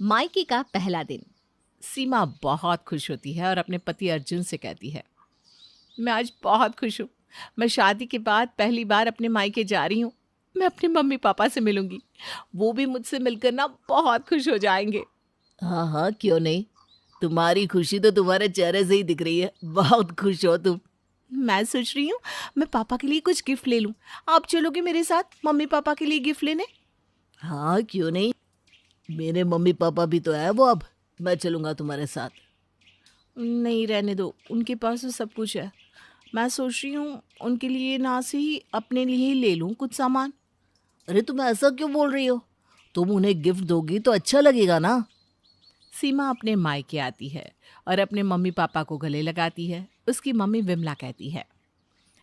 मायके का पहला दिन। सीमा बहुत खुश होती है और अपने पति अर्जुन से कहती है, मैं आज बहुत खुश हूँ। मैं शादी के बाद पहली बार अपने मायके जा रही हूँ। मैं अपने मम्मी पापा से मिलूंगी। वो भी मुझसे मिलकर ना बहुत खुश हो जाएंगे। हाँ हाँ, क्यों नहीं। तुम्हारी खुशी तो तुम्हारे चेहरे से ही दिख रही है। बहुत खुश हो तुम। मैं सोच रही हूँ मैं पापा के लिए कुछ गिफ्ट ले लूँ। आप चलोगे मेरे साथ मम्मी पापा के लिए गिफ्ट लेने? हाँ, क्यों नहीं। मेरे मम्मी पापा भी तो है वो अब। मैं चलूँगा तुम्हारे साथ। नहीं, रहने दो, उनके पास तो सब कुछ है। मैं सोच रही हूँ उनके लिए ना से ही अपने लिए ही ले लूँ कुछ सामान। अरे तुम ऐसा क्यों बोल रही हो? तुम उन्हें गिफ्ट दोगी तो अच्छा लगेगा ना। सीमा अपने मायके आती है और अपने मम्मी पापा को गले लगाती है। उसकी मम्मी विमला कहती है,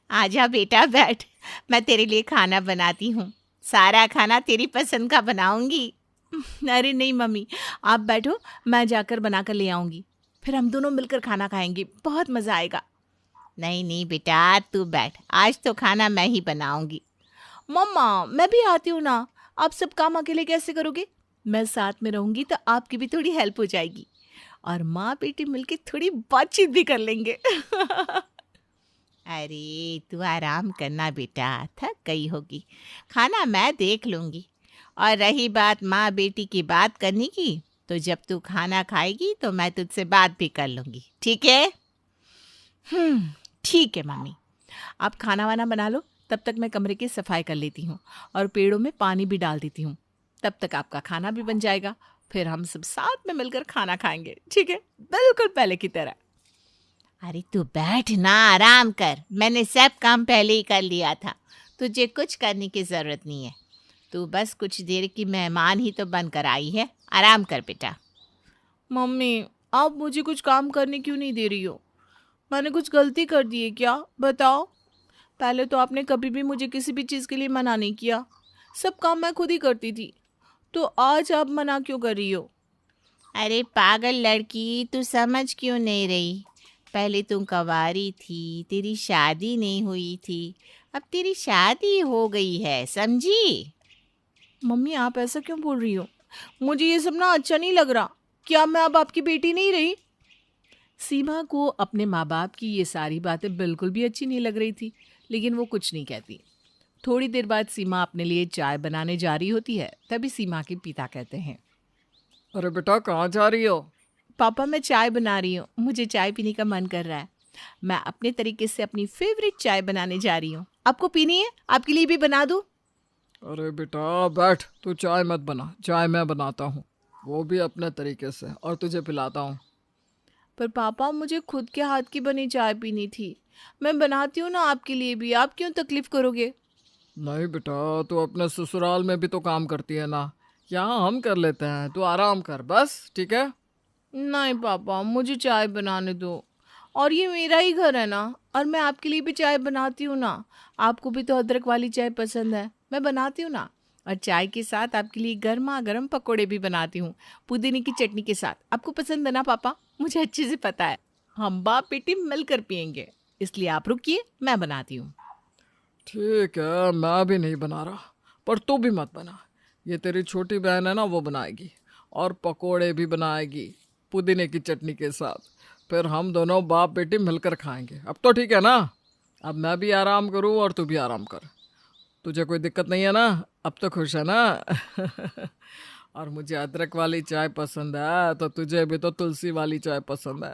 आजा बेटा बैठ, मैं तेरे लिए खाना बनाती हूँ। सारा खाना तेरी पसंद का बनाऊंगी। अरे नहीं मम्मी, आप बैठो, मैं जाकर बनाकर ले आऊंगी। फिर हम दोनों मिलकर खाना खाएंगे, बहुत मज़ा आएगा। नहीं नहीं बेटा, तू बैठ, आज तो खाना मैं ही बनाऊंगी। मम्मा मैं भी आती हूँ ना। आप सब काम अकेले कैसे करोगे? मैं साथ में रहूंगी तो आपकी भी थोड़ी हेल्प हो जाएगी और माँ बेटी मिलके थोड़ी बातचीत भी कर लेंगे। अरे तू आराम करना बेटा, थक गई होगी। खाना मैं देख लूँगी। और रही बात माँ बेटी की बात करने की, तो जब तू खाना खाएगी तो मैं तुझसे बात भी कर लूँगी, ठीक है? ठीक है मम्मी। आप खाना वाना बना लो, तब तक मैं कमरे की सफाई कर लेती हूँ और पेड़ों में पानी भी डाल देती हूँ। तब तक आपका खाना भी बन जाएगा। फिर हम सब साथ में मिलकर खाना खाएंगे, ठीक है? बिल्कुल पहले की तरह। अरे तू बैठ ना, आराम कर, मैंने सब काम पहले ही कर लिया था। तुझे कुछ करने की ज़रूरत नहीं है। तू बस कुछ देर की मेहमान ही तो बनकर आई है। आराम कर बेटा। मम्मी, आप मुझे कुछ काम करने क्यों नहीं दे रही हो? मैंने कुछ गलती कर दी है क्या? बताओ। पहले तो आपने कभी भी मुझे किसी भी चीज़ के लिए मना नहीं किया। सब काम मैं खुद ही करती थी। तो आज आप मना क्यों कर रही हो? अरे पागल लड़की, तू समझ क्यों नहीं रही? पहले तू कंवारी थी, तेरी शादी नहीं हुई थी। अब तेरी शादी हो गई है, समझी? मम्मी आप ऐसा क्यों बोल रही हो? मुझे ये सब ना अच्छा नहीं लग रहा। क्या मैं अब आपकी बेटी नहीं रही? सीमा को अपने माँ बाप की ये सारी बातें बिल्कुल भी अच्छी नहीं लग रही थी, लेकिन वो कुछ नहीं कहती। थोड़ी देर बाद सीमा अपने लिए चाय बनाने जा रही होती है। तभी सीमा के पिता कहते हैं, अरे बेटा, कहाँ जा रही हो? पापा मैं चाय बना रही हूँ, मुझे चाय पीने का मन कर रहा है। मैं अपने तरीके से अपनी फेवरेट चाय बनाने जा रही हूँ। आपको पीनी है? आपके लिए भी बना दूँ? अरे बेटा बैठ, तू चाय मत बना, चाय मैं बनाता हूँ, वो भी अपने तरीके से, और तुझे पिलाता हूँ। पर पापा मुझे खुद के हाथ की बनी चाय पीनी थी। मैं बनाती हूँ ना आपके लिए भी, आप क्यों तकलीफ करोगे? नहीं बेटा, तू अपने ससुराल में भी तो काम करती है ना, यहाँ हम कर लेते हैं, तू आराम कर बस, ठीक है? नहीं पापा, मुझे चाय बनाने दो। और ये मेरा ही घर है ना, और मैं आपके लिए भी चाय बनाती हूँ ना। आपको भी तो अदरक वाली चाय पसंद है, मैं बनाती हूँ ना। और चाय के साथ आपके लिए गर्मा गर्म पकोड़े भी बनाती हूँ, पुदीने की चटनी के साथ। आपको पसंद है ना पापा? मुझे अच्छे से पता है। हम बाप बेटी मिलकर पियेंगे, इसलिए आप रुकिए, मैं बनाती हूँ। ठीक है, मैं भी नहीं बना रहा, पर तू भी मत बना। ये तेरी छोटी बहन है ना, वो बनाएगी, और पकोड़े भी बनाएगी पुदीने की चटनी के साथ। फिर हम दोनों बाप बेटी मिलकर खाएंगे। अब तो ठीक है ना? अब मैं भी आराम करूँ और तू भी आराम कर। तुझे कोई दिक्कत नहीं है ना? अब तो खुश है ना? और मुझे अदरक वाली चाय पसंद है, तो तुझे भी तो तुलसी वाली चाय पसंद है।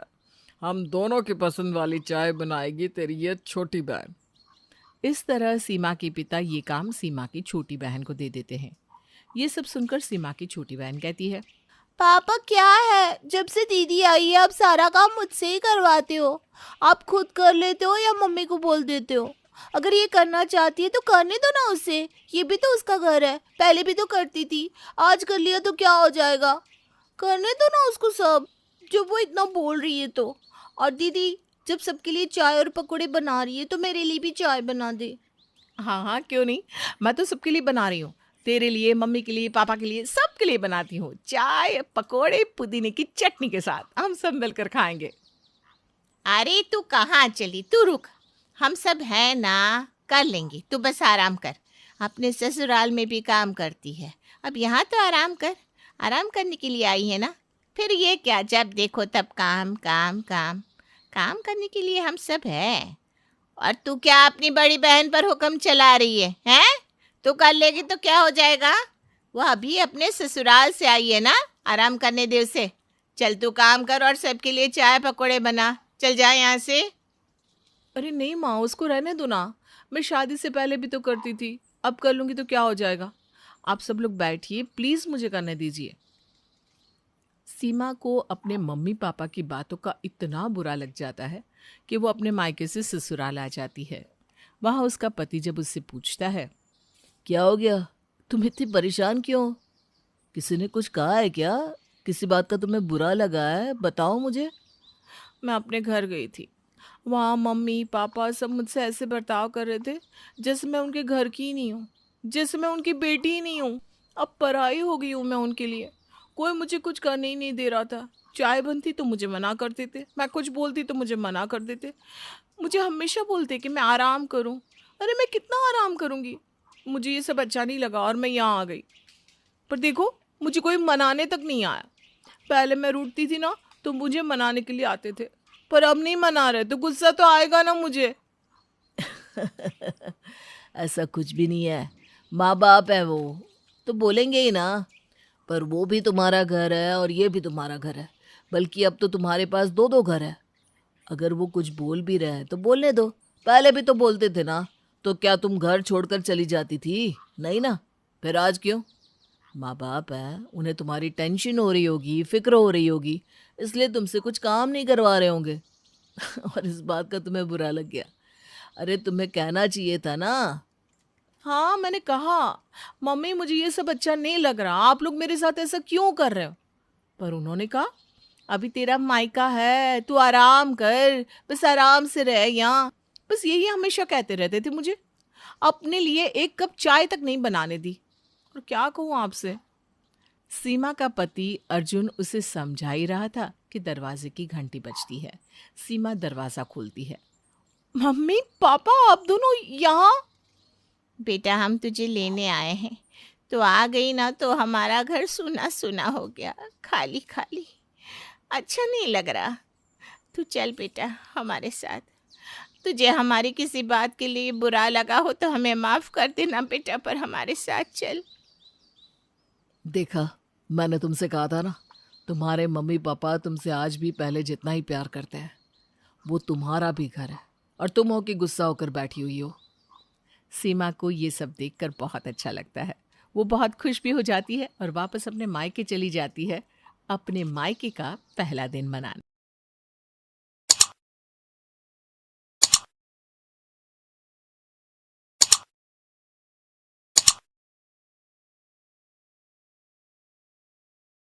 हम दोनों की पसंद वाली चाय बनाएगी तेरी ये छोटी बहन। इस तरह सीमा के पिता ये काम सीमा की छोटी बहन को दे देते हैं। ये सब सुनकर सीमा की छोटी बहन कहती है, पापा क्या है, जब से दीदी आई है आप सारा काम मुझसे ही करवाते हो। आप खुद कर लेते हो या मम्मी को बोल देते हो? अगर ये करना चाहती है तो करने दो ना उसे। ये भी तो उसका घर है, पहले भी तो करती थी। आज कर लिया तो क्या हो जाएगा? करने दो ना उसको सब, जब वो इतना बोल रही है तो। और दीदी, जब सबके लिए चाय और पकोड़े बना रही है तो मेरे लिए भी चाय बना दे। हाँ हाँ, क्यों नहीं। मैं तो सबके लिए बना रही हूँ। तेरे लिए, मम्मी के लिए, पापा के लिए, सबके लिए बनाती हूँ चाय पकोड़े पुदीने की चटनी के साथ। हम सब मिलकर खाएंगे। अरे तू कहाँ चली, तू रुक। हम सब हैं ना, कर लेंगे, तू बस आराम कर। अपने ससुराल में भी काम करती है, अब यहाँ तो आराम कर। आराम करने के लिए आई है ना? फिर ये क्या, जब देखो तब काम काम काम। काम करने के लिए हम सब हैं। और तू क्या अपनी बड़ी बहन पर हुक्म चला रही है? हैं? तू कर लेगी तो क्या हो जाएगा? वो अभी अपने ससुराल से आई है ना, आराम करने दे उसे। चल तू काम कर और सबके लिए चाय पकौड़े बना। चल जा यहाँ से। अरे नहीं माँ, उसको रहने दो ना। मैं शादी से पहले भी तो करती थी, अब कर लूँगी तो क्या हो जाएगा। आप सब लोग बैठिए, प्लीज़ मुझे करने दीजिए। सीमा को अपने मम्मी पापा की बातों का इतना बुरा लग जाता है कि वो अपने मायके से ससुराल आ जाती है। वहाँ उसका पति जब उससे पूछता है, क्या हो गया, तुम इतनी परेशान क्यों? किसी ने कुछ कहा है क्या? किसी बात का तुम्हें बुरा लगा है? बताओ मुझे। मैं अपने घर गई थी, वहाँ मम्मी पापा सब मुझसे ऐसे बर्ताव कर रहे थे जैसे मैं उनके घर की ही नहीं हूँ, जैसे मैं उनकी बेटी ही नहीं हूँ। अब पराई हो गई हूँ मैं उनके लिए। कोई मुझे कुछ करने ही नहीं दे रहा था। चाय बनती तो मुझे मना कर देते, मैं कुछ बोलती तो मुझे मना कर देते। मुझे हमेशा बोलते कि मैं आराम करूं। अरे मैं कितना आराम करूंगी। मुझे ये सब अच्छा नहीं लगा और मैं यहाँ आ गई। पर देखो, मुझे कोई मनाने तक नहीं आया। पहले मैं रूठती थी ना तो मुझे मनाने के लिए आते थे, पर अब नहीं मना रहे तो गुस्सा तो आएगा ना मुझे। ऐसा कुछ भी नहीं है, माँ बाप है वो तो बोलेंगे ही ना। पर वो भी तुम्हारा घर है और ये भी तुम्हारा घर है, बल्कि अब तो तुम्हारे पास दो दो घर है। अगर वो कुछ बोल भी रहे हैं तो बोलने दो, पहले भी तो बोलते थे ना। तो क्या तुम घर छोड़कर चली जाती थी? नहीं ना, फिर आज क्यों? माँ बाप है, उन्हें तुम्हारी टेंशन हो रही होगी, फिक्र हो रही होगी, इसलिए तुमसे कुछ काम नहीं करवा रहे होंगे। और इस बात का तुम्हें बुरा लग गया? अरे तुम्हें कहना चाहिए था ना। हाँ मैंने कहा, मम्मी मुझे ये सब अच्छा नहीं लग रहा, आप लोग मेरे साथ ऐसा क्यों कर रहे हो? पर उन्होंने कहा, अभी तेरा मायका है, तू आराम कर, बस आराम से रह यहाँ। बस यही हमेशा कहते रहते थे मुझे। अपने लिए एक कप चाय तक नहीं बनाने दी। और क्या कहूँ आपसे। सीमा का पति अर्जुन उसे समझा ही रहा था कि दरवाजे की घंटी बजती है। सीमा दरवाज़ा खोलती है। मम्मी पापा आप दोनों यहाँ? बेटा हम तुझे लेने आए हैं, तो आ गई ना तो हमारा घर सूना सूना हो गया, खाली खाली। अच्छा नहीं लग रहा। तू चल बेटा हमारे साथ। तुझे हमारी किसी बात के लिए बुरा लगा हो तो हमें माफ़ कर देना बेटा, पर हमारे साथ चल। देखा, मैंने तुमसे कहा था ना, तुम्हारे मम्मी पापा तुमसे आज भी पहले जितना ही प्यार करते हैं। वो तुम्हारा भी घर है और तुम हो कि गुस्सा होकर बैठी हुई हो। सीमा को ये सब देखकर बहुत अच्छा लगता है। वो बहुत खुश भी हो जाती है और वापस अपने मायके चली जाती है, अपने मायके का पहला दिन मनाने।